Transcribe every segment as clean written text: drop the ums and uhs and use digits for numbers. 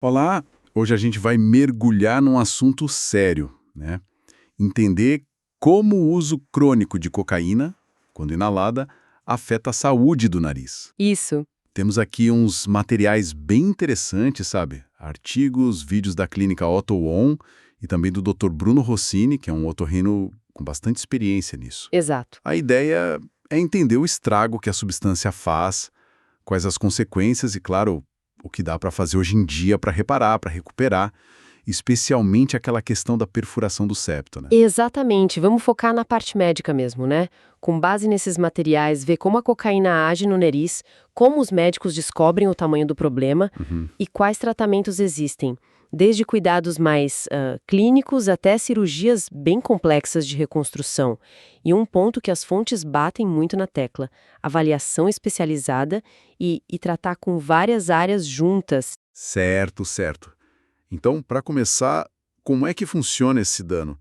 Olá, hoje a gente vai mergulhar num assunto sério, né? Entender como o uso crônico de cocaína, quando inalada, afeta a saúde do nariz. Isso. Temos aqui uns materiais bem interessantes, sabe? Artigos, vídeos da clínica Otto On e também do Dr. Bruno Rossini, que é um otorrino com bastante experiência nisso. Exato. A ideia é entender o estrago que a substância faz, quais as consequências e, claro, o que dá para fazer hoje em dia para reparar, para recuperar, especialmente aquela questão da perfuração do septo, né? Exatamente. Vamos focar na parte médica mesmo, né? Com base nesses materiais, ver como a cocaína age no nariz, como os médicos descobrem o tamanho do problema e quais tratamentos existem, desde cuidados mais clínicos até cirurgias bem complexas de reconstrução. E um ponto que as fontes batem muito na tecla: avaliação especializada e tratar com várias áreas juntas. Certo, certo. Então, para começar, como é que funciona esse dano?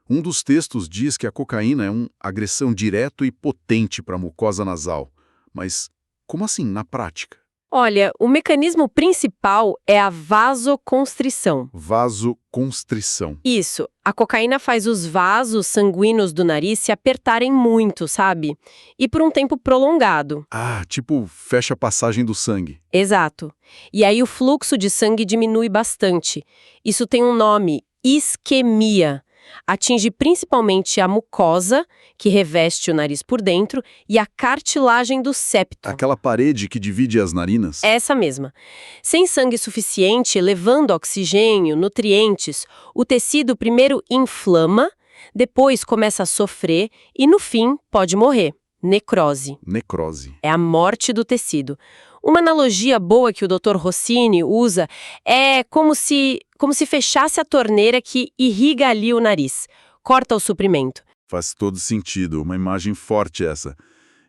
Um dos textos diz que a cocaína é uma agressão direto e potente para a mucosa nasal. Mas como assim, na prática? Olha, o mecanismo principal é a vasoconstrição. Vasoconstrição. Isso, a cocaína faz os vasos sanguíneos do nariz se apertarem muito, sabe? E por um tempo prolongado. Ah, tipo, fecha a passagem do sangue. Exato. E aí o fluxo de sangue diminui bastante. Isso tem um nome: isquemia. Atinge principalmente a mucosa, que reveste o nariz por dentro, e a cartilagem do septo. Aquela parede que divide as narinas? Essa mesma. Sem sangue suficiente, levando oxigênio, nutrientes, o tecido primeiro inflama, depois começa a sofrer e, no fim, pode morrer. Necrose. Necrose. É a morte do tecido. Uma analogia boa que o Dr. Rossini usa é como se fechasse a torneira que irriga ali o nariz, corta o suprimento. Faz todo sentido, uma imagem forte essa.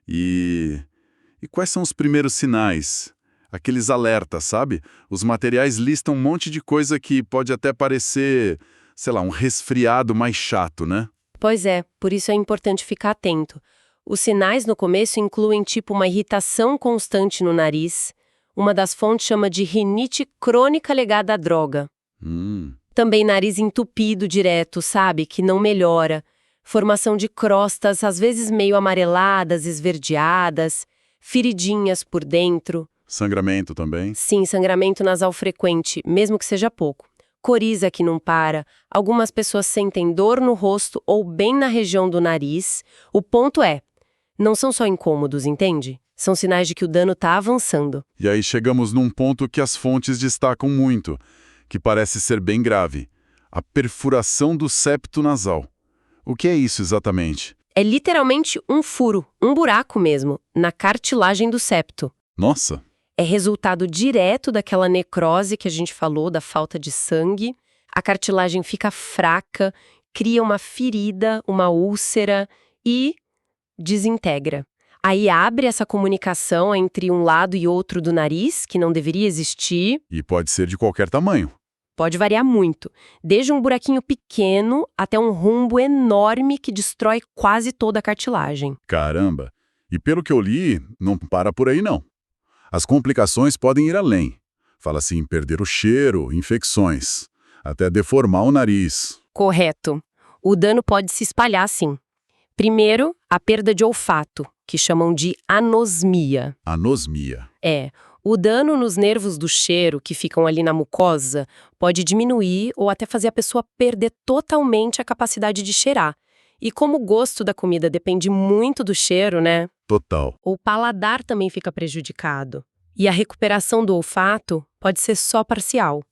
E quais são os primeiros sinais? Aqueles alertas, sabe? Os materiais listam um monte de coisa que pode até parecer, sei lá, um resfriado mais chato, né? Pois é, por isso é importante ficar atento. Os sinais no começo incluem tipo uma irritação constante no nariz. Uma das fontes chama de rinite crônica ligada à droga. Também nariz entupido direto, sabe? Que não melhora. Formação de crostas, às vezes meio amareladas, esverdeadas. Feridinhas por dentro. Sangramento também? Sim, sangramento nasal frequente, mesmo que seja pouco. Coriza que não para. Algumas pessoas sentem dor no rosto ou bem na região do nariz. O ponto é, não são só incômodos, entende? São sinais de que o dano está avançando. E aí chegamos num ponto que as fontes destacam muito, que parece ser bem grave: a perfuração do septo nasal. O que é isso exatamente? É literalmente um furo, um buraco mesmo, na cartilagem do septo. Nossa! É resultado direto daquela necrose que a gente falou, da falta de sangue. A cartilagem fica fraca, cria uma ferida, uma úlcera e desintegra. Aí abre essa comunicação entre um lado e outro do nariz, que não deveria existir. E pode ser de qualquer tamanho. Pode variar muito, desde um buraquinho pequeno até um rombo enorme que destrói quase toda a cartilagem. Caramba! E pelo que eu li, não para por aí não. As complicações podem ir além. Fala-se em perder o cheiro, infecções, até deformar o nariz. Correto. O dano pode se espalhar sim. Primeiro, a perda de olfato, que chamam de anosmia. Anosmia. O dano nos nervos do cheiro, que ficam ali na mucosa, pode diminuir ou até fazer a pessoa perder totalmente a capacidade de cheirar. E como o gosto da comida depende muito do cheiro, né? Total. O paladar também fica prejudicado. E a recuperação do olfato pode ser só parcial.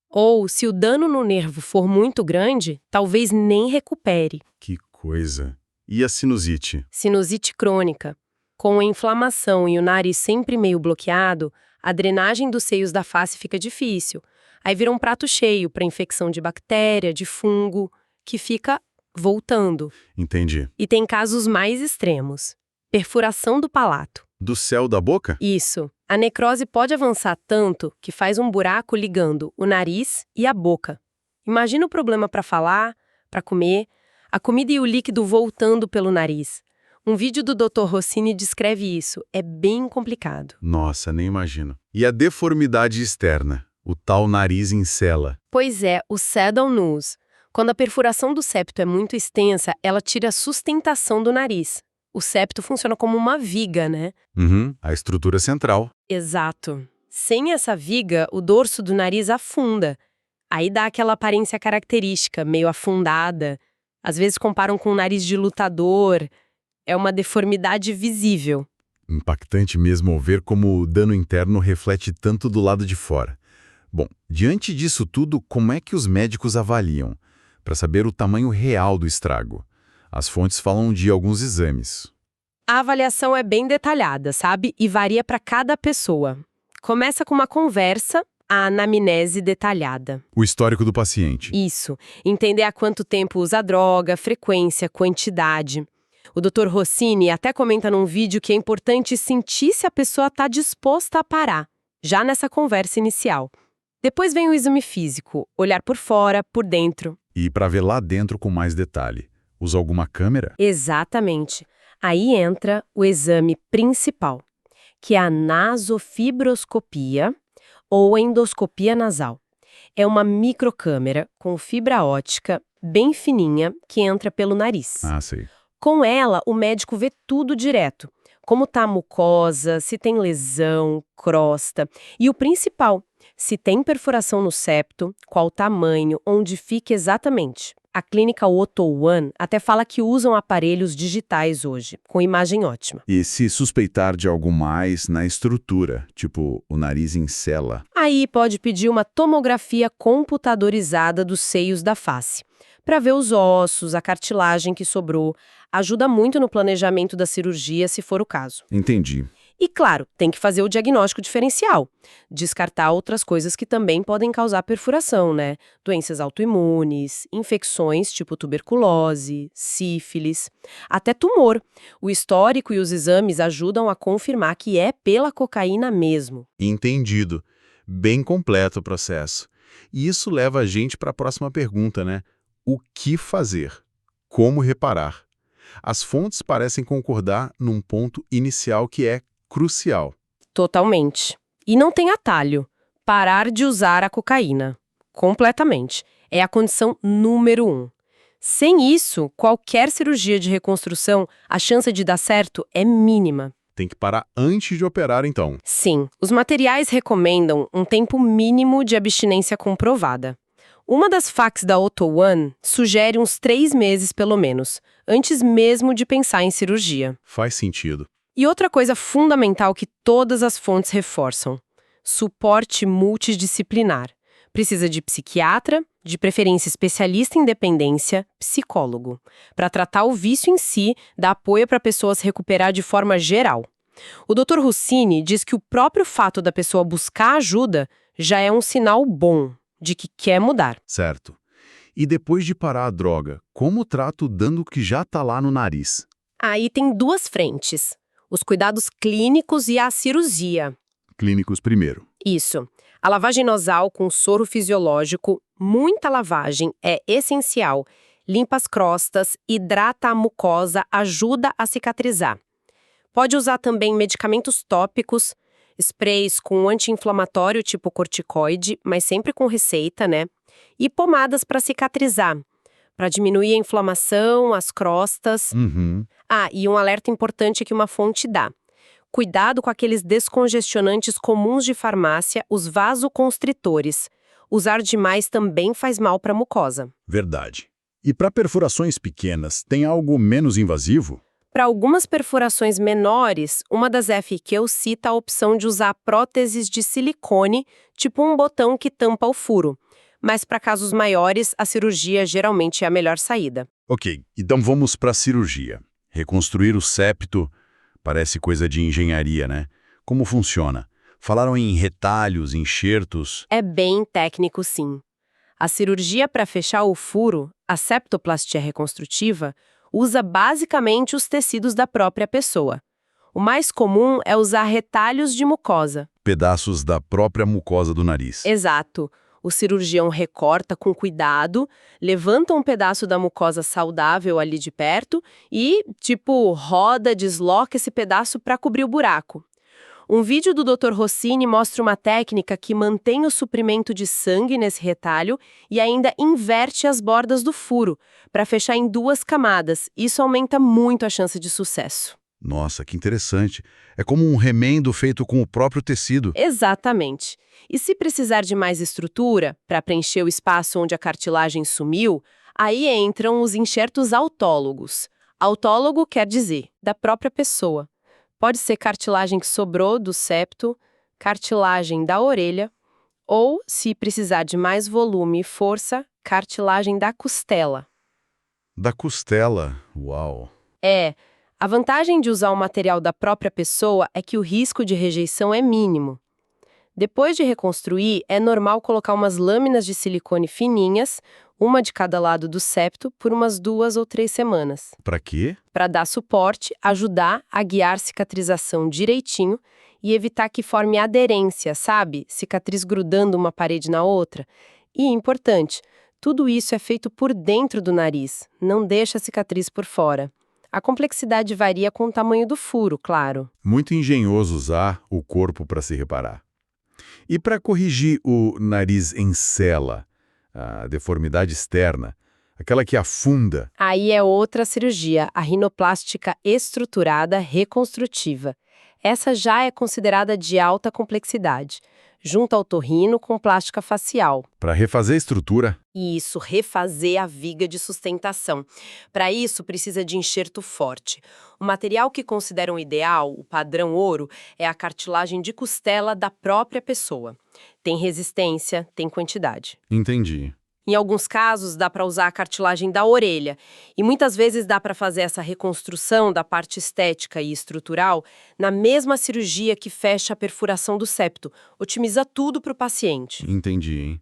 Ou, se o dano no nervo for muito grande, talvez nem recupere. Que coisa. E a sinusite? Sinusite crônica. Com a inflamação e o nariz sempre meio bloqueado, a drenagem dos seios da face fica difícil. Aí vira um prato cheio para infecção de bactéria, de fungo, que fica voltando. Entendi. E tem casos mais extremos. Perfuração do palato. Do céu da boca? Isso. A necrose pode avançar tanto que faz um buraco ligando o nariz e a boca. Imagina o problema para falar, para comer, a comida e o líquido voltando pelo nariz. Um vídeo do Dr. Rossini descreve isso. É bem complicado. Nossa, nem imagino. E a deformidade externa? O tal nariz em cela. Pois é, o saddle nose. Quando a perfuração do septo é muito extensa, ela tira a sustentação do nariz. O septo funciona como uma viga, né? A estrutura central. Exato. Sem essa viga, o dorso do nariz afunda. Aí dá aquela aparência característica, meio afundada. Às vezes comparam com o nariz de lutador. É uma deformidade visível. Impactante mesmo ver como o dano interno reflete tanto do lado de fora. Bom, diante disso tudo, como é que os médicos avaliam? Para saber o tamanho real do estrago. As fontes falam de alguns exames. A avaliação é bem detalhada, sabe? E varia para cada pessoa. Começa com uma conversa, a anamnese detalhada. O histórico do paciente. Isso. Entender há quanto tempo usa a droga, frequência, quantidade. O Dr. Rossini até comenta num vídeo que é importante sentir se a pessoa está disposta a parar, já nessa conversa inicial. Depois vem o exame físico, olhar por fora, por dentro. E para ver lá dentro com mais detalhe, usa alguma câmera? Exatamente. Aí entra o exame principal, que é a nasofibroscopia ou endoscopia nasal. É uma microcâmera com fibra óptica bem fininha que entra pelo nariz. Ah, sei. Com ela, o médico vê tudo direto. Como está a mucosa, se tem lesão, crosta. E o principal, se tem perfuração no septo, qual tamanho, onde fica exatamente. A clínica Otto One até fala que usam aparelhos digitais hoje, com imagem ótima. E se suspeitar de algo mais na estrutura, tipo o nariz em cela? Aí pode pedir uma tomografia computadorizada dos seios da face, para ver os ossos, a cartilagem que sobrou. Ajuda muito no planejamento da cirurgia, se for o caso. Entendi. E, claro, tem que fazer o diagnóstico diferencial. Descartar outras coisas que também podem causar perfuração, né? Doenças autoimunes, infecções tipo tuberculose, sífilis, até tumor. O histórico e os exames ajudam a confirmar que é pela cocaína mesmo. Entendido. Bem completo o processo. E isso leva a gente para a próxima pergunta, né? O que fazer? Como reparar? As fontes parecem concordar num ponto inicial que é crucial. Totalmente. E não tem atalho. Parar de usar a cocaína. Completamente. É a condição número 1. Sem isso, qualquer cirurgia de reconstrução, a chance de dar certo é mínima. Tem que parar antes de operar, então. Sim, os materiais recomendam um tempo mínimo de abstinência comprovada. Uma das facs da Otto One sugere uns 3 meses pelo menos, antes mesmo de pensar em cirurgia. Faz sentido. E outra coisa fundamental que todas as fontes reforçam: suporte multidisciplinar. Precisa de psiquiatra, de preferência especialista em dependência, psicólogo. Para tratar o vício em si, dá apoio para a pessoa se recuperar de forma geral. O Dr. Rossini diz que o próprio fato da pessoa buscar ajuda já é um sinal bom de que quer mudar. Certo. E depois de parar a droga, como trata o dano que já está lá no nariz? Aí tem 2 frentes: os cuidados clínicos e a cirurgia. Clínicos primeiro. Isso. A lavagem nasal com soro fisiológico, muita lavagem, é essencial. Limpa as crostas, hidrata a mucosa, ajuda a cicatrizar. Pode usar também medicamentos tópicos, sprays com anti-inflamatório tipo corticoide, mas sempre com receita, né? E pomadas para cicatrizar, para diminuir a inflamação, as crostas. Ah, e um alerta importante que uma fonte dá: cuidado com aqueles descongestionantes comuns de farmácia, os vasoconstritores. Usar demais também faz mal para a mucosa. Verdade. E para perfurações pequenas, tem algo menos invasivo? Para algumas perfurações menores, uma das FQs cita a opção de usar próteses de silicone, tipo um botão que tampa o furo. Mas para casos maiores, a cirurgia geralmente é a melhor saída. Ok, então vamos para a cirurgia. Reconstruir o septo parece coisa de engenharia, né? Como funciona? Falaram em retalhos, enxertos. É bem técnico, sim. A cirurgia para fechar o furo, a septoplastia reconstrutiva, usa basicamente os tecidos da própria pessoa. O mais comum é usar retalhos de mucosa. Pedaços da própria mucosa do nariz. Exato. O cirurgião recorta com cuidado, levanta um pedaço da mucosa saudável ali de perto e, roda, desloca esse pedaço para cobrir o buraco. Um vídeo do Dr. Rossini mostra uma técnica que mantém o suprimento de sangue nesse retalho e ainda inverte as bordas do furo, para fechar em 2 camadas. Isso aumenta muito a chance de sucesso. Nossa, que interessante. É como um remendo feito com o próprio tecido. Exatamente. E se precisar de mais estrutura, para preencher o espaço onde a cartilagem sumiu, aí entram os enxertos autólogos. Autólogo quer dizer da própria pessoa. Pode ser cartilagem que sobrou do septo, cartilagem da orelha, ou, se precisar de mais volume e força, cartilagem da costela. Da costela. Uau. A vantagem de usar o material da própria pessoa é que o risco de rejeição é mínimo. Depois de reconstruir, é normal colocar umas lâminas de silicone fininhas, uma de cada lado do septo, por umas 2 ou 3 semanas. Pra quê? Para dar suporte, ajudar a guiar cicatrização direitinho e evitar que forme aderência, sabe? Cicatriz grudando uma parede na outra. E, importante, tudo isso é feito por dentro do nariz, não deixa a cicatriz por fora. A complexidade varia com o tamanho do furo, claro. Muito engenhoso usar o corpo para se reparar. E para corrigir o nariz em cela, a deformidade externa, aquela que afunda, Aí é outra cirurgia, a rinoplástica estruturada reconstrutiva. Essa já é considerada de alta complexidade. Junta otorrino com plástica facial. para refazer a estrutura, E isso, refazer a viga de sustentação. Para isso, precisa de enxerto forte. O material que consideram ideal, o padrão ouro, é a cartilagem de costela da própria pessoa. Tem resistência, tem quantidade. entendi. Em alguns casos, dá para usar a cartilagem da orelha. E muitas vezes dá para fazer essa reconstrução da parte estética e estrutural na mesma cirurgia que fecha a perfuração do septo. Otimiza tudo para o paciente. Entendi, hein?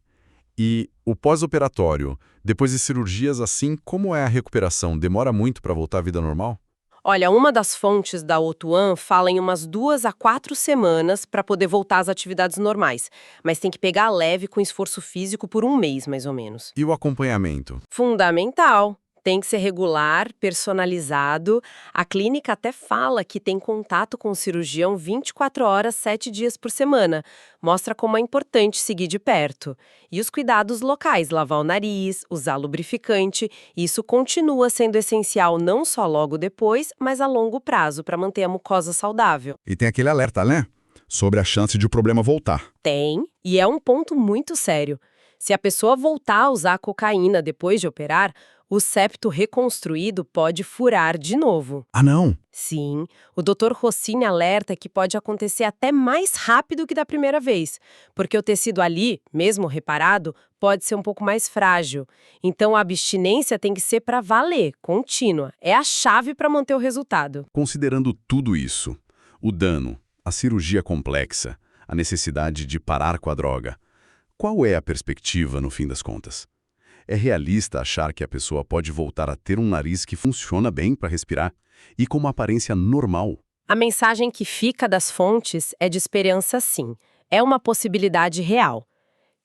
E o pós-operatório, depois de cirurgias assim, como é a recuperação? Demora muito para voltar à vida normal? Olha, uma das fontes da Otuan fala em umas 2 a 4 semanas para poder voltar às atividades normais. Mas tem que pegar leve com esforço físico por 1 mês, mais ou menos. E o acompanhamento? Fundamental. Tem que ser regular, personalizado. A clínica até fala que tem contato com o cirurgião 24 horas, 7 dias por semana. Mostra como é importante seguir de perto. E os cuidados locais, lavar o nariz, usar lubrificante. Isso continua sendo essencial não só logo depois, mas a longo prazo para manter a mucosa saudável. E tem aquele alerta, né? Sobre a chance de o problema voltar. Tem, e é um ponto muito sério. Se a pessoa voltar a usar cocaína depois de operar, o septo reconstruído pode furar de novo. Ah, não? Sim, o Dr. Rossini alerta que pode acontecer até mais rápido que da primeira vez, porque o tecido ali, mesmo reparado, pode ser um pouco mais frágil. Então a abstinência tem que ser para valer, contínua. É a chave para manter o resultado. Considerando tudo isso, o dano, a cirurgia complexa, a necessidade de parar com a droga, qual é a perspectiva no fim das contas? É realista achar que a pessoa pode voltar a ter um nariz que funciona bem para respirar e com uma aparência normal? A mensagem que fica das fontes é de esperança, sim. É uma possibilidade real.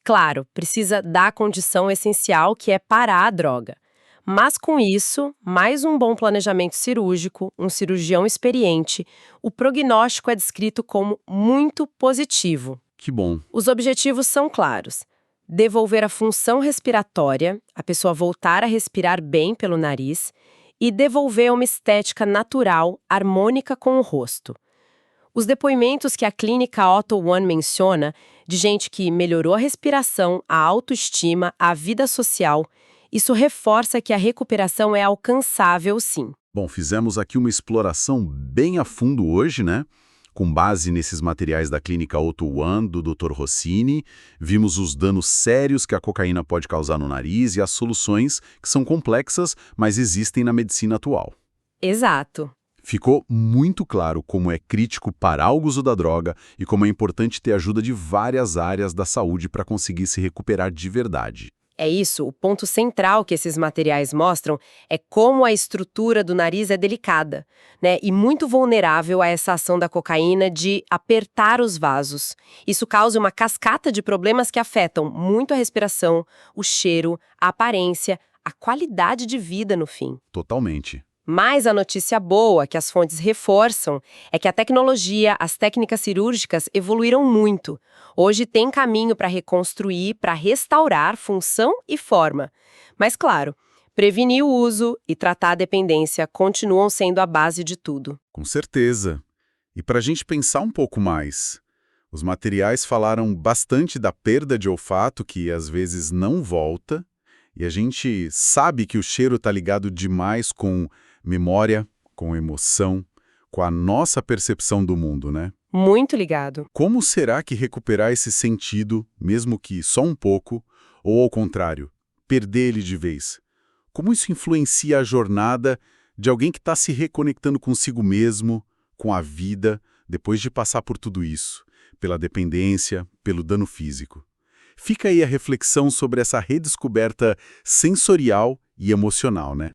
Claro, precisa da condição essencial que é parar a droga. Mas com isso, mais um bom planejamento cirúrgico, um cirurgião experiente, o prognóstico é descrito como muito positivo. Que bom. Os objetivos são claros. Devolver a função respiratória, a pessoa voltar a respirar bem pelo nariz, e devolver uma estética natural, harmônica com o rosto. Os depoimentos que a clínica Otto One menciona, de gente que melhorou a respiração, a autoestima, a vida social, isso reforça que a recuperação é alcançável, sim. Bom, fizemos aqui uma exploração bem a fundo hoje, né? Com base nesses materiais da clínica Otto One, do Dr. Rossini, vimos os danos sérios que a cocaína pode causar no nariz e as soluções que são complexas, mas existem na medicina atual. Exato. Ficou muito claro como é crítico parar o uso da droga e como é importante ter ajuda de várias áreas da saúde para conseguir se recuperar de verdade. É isso, o ponto central que esses materiais mostram é como a estrutura do nariz é delicada, né? E muito vulnerável a essa ação da cocaína de apertar os vasos. Isso causa uma cascata de problemas que afetam muito a respiração, o cheiro, a aparência, a qualidade de vida no fim. Totalmente. Mas a notícia boa, que as fontes reforçam, é que a tecnologia, as técnicas cirúrgicas evoluíram muito. Hoje tem caminho para reconstruir, para restaurar função e forma. Mas, claro, prevenir o uso e tratar a dependência continuam sendo a base de tudo. Com certeza. E para a gente pensar um pouco mais, os materiais falaram bastante da perda de olfato, que às vezes não volta, e a gente sabe que o cheiro está ligado demais com memória, com emoção, com a nossa percepção do mundo, né? Muito ligado. Como será que recuperar esse sentido, mesmo que só um pouco, ou ao contrário, perder ele de vez? Como isso influencia a jornada de alguém que está se reconectando consigo mesmo, com a vida, depois de passar por tudo isso, pela dependência, pelo dano físico? Fica aí a reflexão sobre essa redescoberta sensorial e emocional, né?